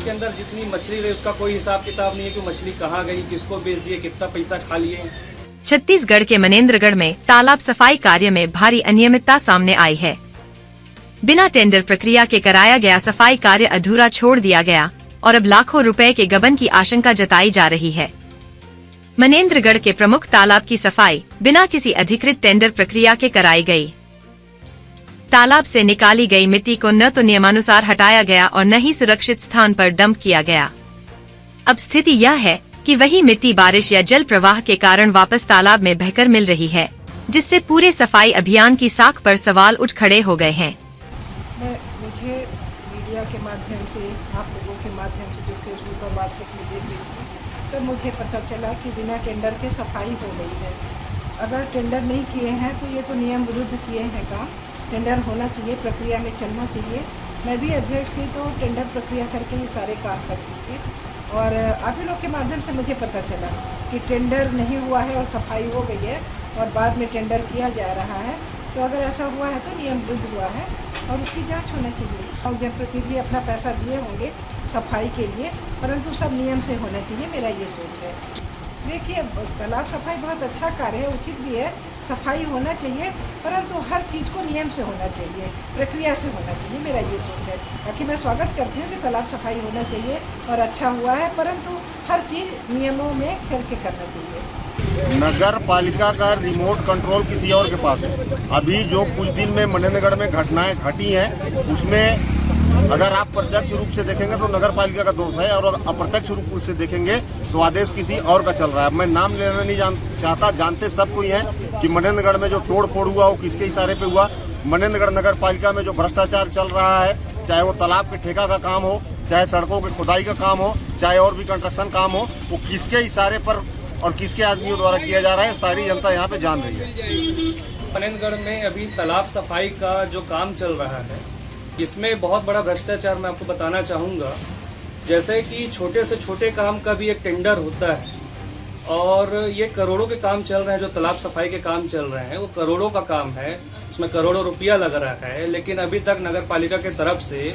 के अंदर जितनी मछली रही उसका कोई हिसाब किताब नहीं है कि मछली कहाँ गई, किसको बेच दिए, कितना पैसा खा लिए। छत्तीसगढ़ के मनेंद्रगढ़ में तालाब सफाई कार्य में भारी अनियमितता सामने आई है। बिना टेंडर प्रक्रिया के कराया गया सफाई कार्य अधूरा छोड़ दिया गया और अब लाखों रुपए के गबन की आशंका जताई जा रही है। मनेंद्रगढ़ के प्रमुख तालाब की सफाई बिना किसी अधिकृत टेंडर प्रक्रिया के कराई गई। तालाब से निकाली गई मिट्टी को न तो नियमानुसार हटाया गया और न ही सुरक्षित स्थान पर डंप किया गया। अब स्थिति यह है कि वही मिट्टी बारिश या जल प्रवाह के कारण वापस तालाब में बहकर मिल रही है, जिससे पूरे सफाई अभियान की साख पर सवाल उठ खड़े हो गए हैं। मुझे मीडिया के माध्यम से, आप लोगों के माध्यम से जो फेसबुक और व्हाट्सएप में देख रही थी, तो मुझे पता चला कि बिना टेंडर के सफाई हो गई है। अगर टेंडर नहीं किए हैं तो ये तो नियम विरुद्ध किए हैं काम। टेंडर होना चाहिए, प्रक्रिया में चलना चाहिए। मैं भी अध्यक्ष थी तो टेंडर प्रक्रिया करके ये सारे काम करती थी और आप ही लोग के माध्यम से मुझे पता चला कि टेंडर नहीं हुआ है और सफाई हो गई है और बाद में टेंडर किया जा रहा है। तो अगर ऐसा हुआ है तो नियम विरुद्ध हुआ है और उसकी जांच होना चाहिए। और जनप्रतिनिधि अपना पैसा दिए होंगे सफाई के लिए, परंतु सब नियम से होना चाहिए, मेरा ये सोच है। देखिए, तालाब सफाई बहुत अच्छा कार्य है, उचित भी है, सफाई होना चाहिए, परंतु हर चीज़ को नियम से होना चाहिए, प्रक्रिया से होना चाहिए, मेरा ये सोच है। बाकी मैं स्वागत करती हूँ कि तालाब सफाई होना चाहिए और अच्छा हुआ है, परंतु हर चीज़ नियमों में चल के करना चाहिए। नगर पालिका का रिमोट कंट्रोल किसी और के पास है। अभी जो कुछ दिन में मनेंद्रगढ़ में घटनाएं घटी हैं, उसमें अगर आप प्रत्यक्ष रूप से देखेंगे तो नगर पालिका का दोष है और अप्रत्यक्ष रूप से देखेंगे तो आदेश किसी और का चल रहा है। मैं नाम लेना नहीं चाहता, जानते सब कोई है कि मनेंद्रगढ़ में जो तोड़ फोड़ हुआ वो किसके इशारे पे हुआ। मनेंद्रगढ़ नगर पालिका में जो भ्रष्टाचार चल रहा है, चाहे वो तालाब के ठेका का काम हो, चाहे सड़कों की खुदाई का काम हो, चाहे और भी कंस्ट्रक्शन काम हो, वो किसके इशारे पर और किसके आदमियों द्वारा किया जा रहा है, सारी जनता यहाँ पे जान रही है। मनेंद्रगढ़ में अभी तालाब सफाई का जो काम चल रहा है, इसमें बहुत बड़ा भ्रष्टाचार मैं आपको बताना चाहूँगा। जैसे कि छोटे से छोटे काम का भी एक टेंडर होता है और ये करोड़ों के काम चल रहे हैं। जो तालाब सफाई के काम चल रहे हैं वो करोड़ों का काम है, उसमें करोड़ों रुपया लग रहा है, लेकिन अभी तक नगर पालिका की तरफ से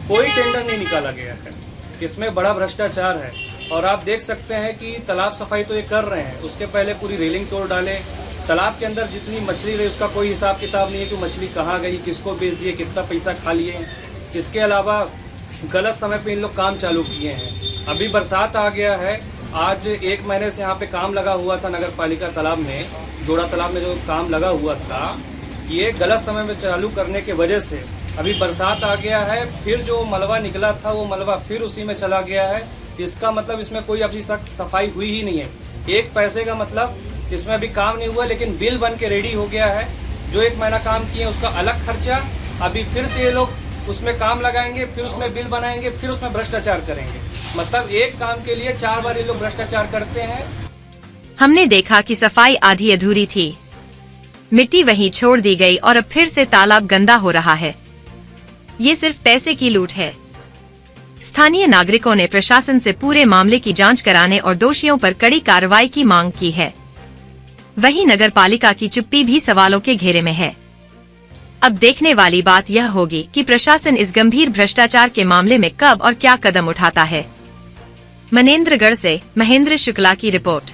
कोई टेंडर नहीं निकाला गया है। इसमें बड़ा भ्रष्टाचार है और आप देख सकते हैं कि तालाब सफाई तो ये कर रहे हैं, उसके पहले पूरी रेलिंग तोड़ डाले। तालाब के अंदर जितनी मछली रही उसका कोई हिसाब किताब नहीं है कि मछली कहाँ गई, किसको बेच दिए, कितना पैसा खा लिए। इसके अलावा गलत समय पे इन लोग काम चालू किए हैं। अभी बरसात आ गया है, आज 1 महीने से यहाँ पे काम लगा हुआ था नगर पालिका तालाब में, जोड़ा तालाब में जो काम लगा हुआ था, ये गलत समय में चालू करने की वजह से अभी बरसात आ गया है, फिर जो मलबा निकला था वो मलबा फिर उसी में चला गया है। इसका मतलब इसमें कोई अभी तक सफाई हुई ही नहीं है। 1 पैसे का मतलब इसमें अभी काम नहीं हुआ, लेकिन बिल बन के रेडी हो गया है। जो 1 महीना काम किए उसका अलग खर्चा, अभी फिर से ये लोग उसमें काम लगाएंगे, फिर उसमें बिल बनाएंगे, फिर उसमें भ्रष्टाचार करेंगे। मतलब एक काम के लिए 4 बार ये लोग भ्रष्टाचार करते हैं। हमने देखा कि सफाई आधी अधूरी थी, मिट्टी वहीं छोड़ दी गई और अब फिर से तालाब गंदा हो रहा है। ये सिर्फ पैसे की लूट है। स्थानीय नागरिकों ने प्रशासन से पूरे मामले की जांच कराने और दोषियों पर कड़ी कार्रवाई की मांग की है। वहीं नगर पालिका की चुप्पी भी सवालों के घेरे में है। अब देखने वाली बात यह होगी कि प्रशासन इस गंभीर भ्रष्टाचार के मामले में कब और क्या कदम उठाता है। मनेंद्रगढ़ से महेंद्र शुक्ला की रिपोर्ट।